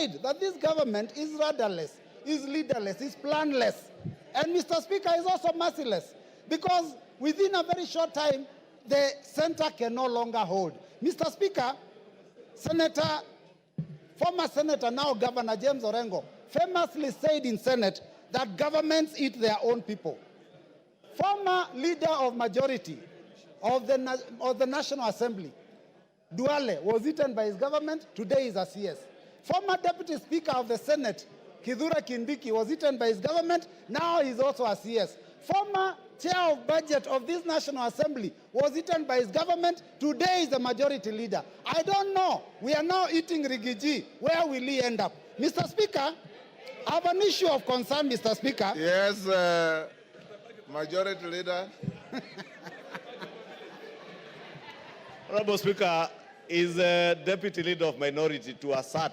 said that this government is rudderless, is leaderless, is planless. And Mr. Speaker is also merciless, because within a very short time, the center can no longer hold. Mr. Speaker, former Senator, now Governor James Orengo, famously said in Senate that governments eat their own people. Former leader of majority of the National Assembly, Duale, was eaten by his government. Today is a CS. Former Deputy Speaker of the Senate, Kithure Kindiki, was eaten by his government. Now he's also a CS. Former Chair of Budget of this National Assembly was eaten by his government. Today is the majority leader. I don't know. We are now eating Rigiji. Where will he end up? Mr. Speaker, I have an issue of concern, Mr. Speaker. Yes, Majority Leader. Honorable Speaker, is the Deputy Leader of Minority to assert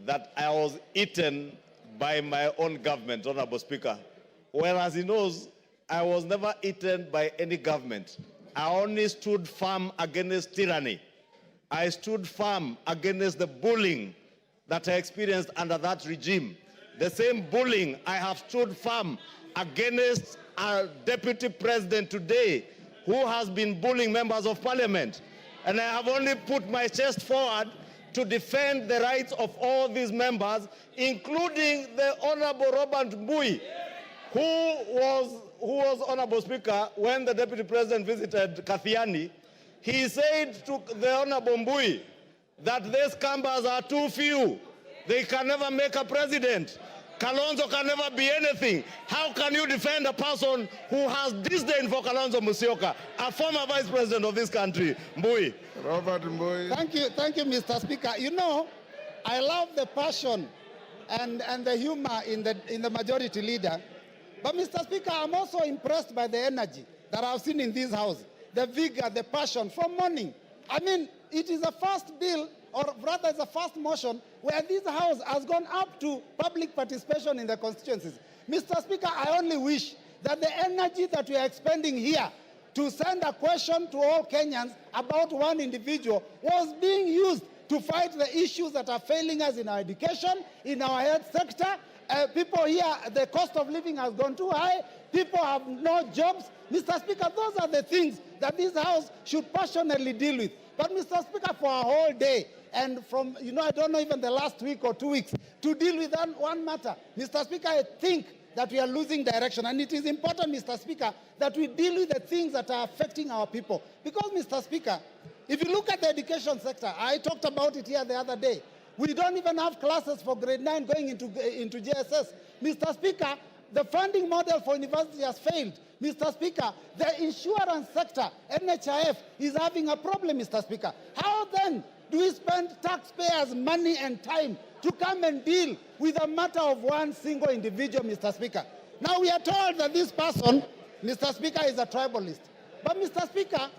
that I was eaten by my own government, Honorable Speaker, whereas he knows I was never eaten by any government. I only stood firm against tyranny. I stood firm against the bullying that I experienced under that regime. The same bullying I have stood firm against a deputy president today who has been bullying members of parliament. And I have only put my chest forward to defend the rights of all these members, including the Honorable Robert Mbui, who was, Honorable Speaker, when the Deputy President visited Kathiani, he said to the Honorable Mbui that these Kambas are too few. They can never make a president. Kalonzo can never be anything. How can you defend a person who has disdain for Kalonzo Musyoka, a former vice president of this country, Mbui? Robert Mbui. Thank you, Mr. Speaker. You know, I love the passion and the humor in the majority leader. But Mr. Speaker, I'm also impressed by the energy that I've seen in this house, the vigor, the passion from morning. I mean, it is a first bill, or rather it's a first motion, where this House has gone up to public participation in the constituencies. Mr. Speaker, I only wish that the energy that we are expending here to send a question to all Kenyans about one individual was being used to fight the issues that are failing us in our education, in our health sector. People here, the cost of living has gone too high. People have no jobs. Mr. Speaker, those are the things that this House should passionately deal with. But Mr. Speaker, for a whole day, and from, I don't know, even the last week or 2 weeks, to deal with one matter, Mr. Speaker, I think that we are losing direction. And it is important, Mr. Speaker, that we deal with the things that are affecting our people. Because, Mr. Speaker, if you look at the education sector, I talked about it here the other day. We don't even have classes for grade 9 going into JSS. Mr. Speaker, the funding model for university has failed. Mr. Speaker, the insurance sector, NHIF, is having a problem, Mr. Speaker. How then do we spend taxpayers' money and time to come and deal with a matter of one single individual, Mr. Speaker? Now we are told that this person, Mr. Speaker, is a tribalist. But Mr. Speaker,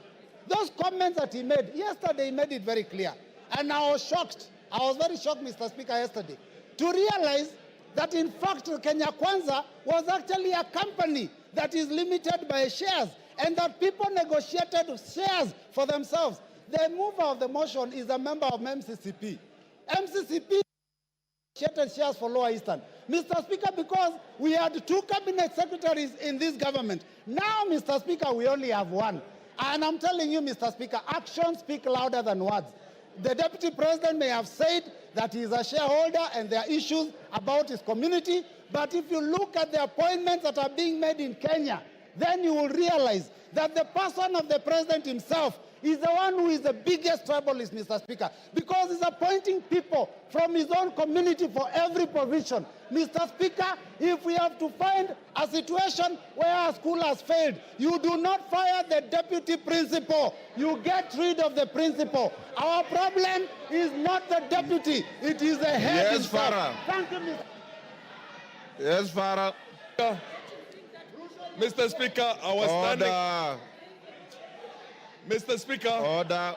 those comments that he made, yesterday he made it very clear. And I was shocked. I was very shocked, Mr. Speaker, yesterday, to realize that in fact Kenya Kwanza was actually a company that is limited by shares, and that people negotiated shares for themselves. The mover of the motion is a member of MCCP. MCCP negotiated shares for Lower Eastern. Mr. Speaker, because we had 2 cabinet secretaries in this government. Now, Mr. Speaker, we only have 1. And I'm telling you, Mr. Speaker, actions speak louder than words. The Deputy President may have said that he is a shareholder and there are issues about his community, but if you look at the appointments that are being made in Kenya, then you will realize that the person of the President himself is the one who is the biggest tribalist, Mr. Speaker, because he's appointing people from his own community for every position. Mr. Speaker, if we have to find a situation where a school has failed, you do not fire the deputy principal. You get rid of the principal. Our problem is not the deputy. It is the head himself. Farah. Thank you, Mr. Yes, Farah. Mr. Speaker, I was standing. Mr. Speaker. Order.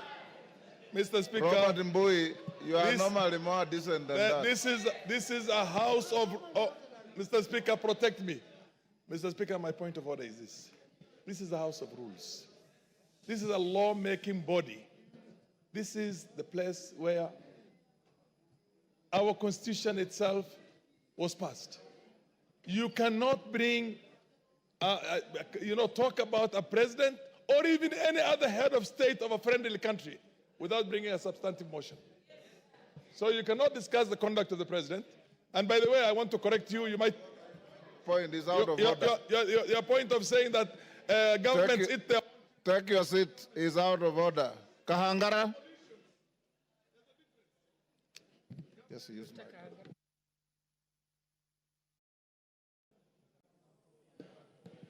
Mr. Speaker. Robert Mbui, you are normally more decent than that. This is a house of... Mr. Speaker, protect me. Mr. Speaker, my point of order is this. This is a house of rules. This is a law-making body. This is the place where our constitution itself was passed. You cannot bring, talk about a president or even any other head of state of a friendly country without bringing a substantive motion. So you cannot discuss the conduct of the president. And by the way, I want to correct you. You might Point is out of order. Your point of saying that governments eat their... Take your seat is out of order. Kahangara. Yes, use my...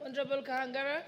Honorable Kahangara.